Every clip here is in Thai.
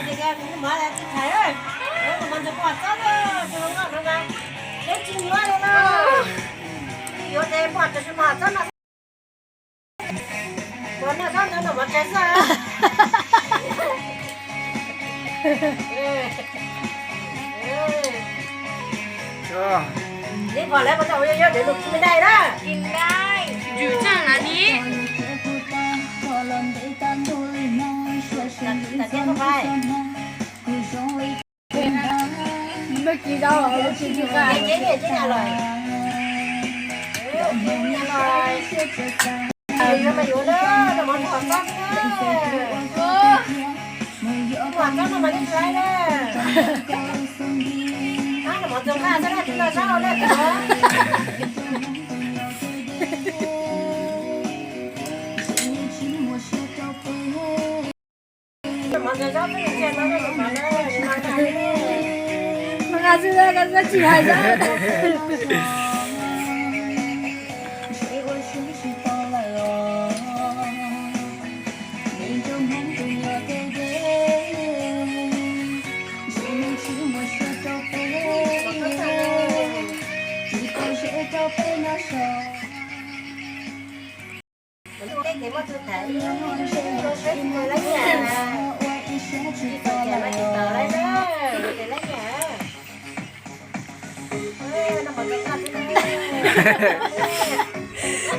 Thì ra cũng mở ra thấy ơi. Nó mìnhจะกอดก็เลยจะลงก็ได้เด็กจริงด้วยเลยนะโยเดปอดจะมาซะนะวันนั้นก็จะมาแค่ซะนี่พอแล้วมันจะเอาเยอะๆเดี๋ยวลูกกินไม่ได้นะ กินได้อยู่จังอันนี้ แต่เทียนเข้าไป ไม่กินแล้วไม่กินที่บ้าน เจ๊เจ๊เจ๊อร่อยอร่อยจะมาอยู่เด้อจะมาถอดซักเด้อถอดซักมาที่ไรเด้อถ้าจะมาจงข้าจะได้ที่เราเช่าเด้อมันจะชอบเป็นเจนแล้วก็มาเลยมาได้เลย Makasih ya kan saya aja.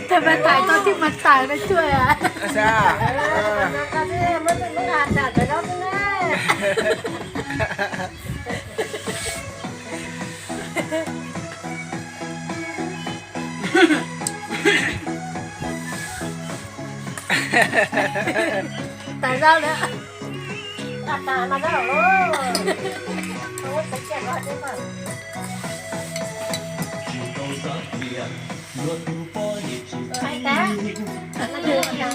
ทำไมถ่ายตอนที่มันตายไม่ช่วยอ่ะ ใช่ Tại sao nữa? Tà mà nó rồi. Không có chuyện rồi chứ mà. Hay tá. Nó đưa vào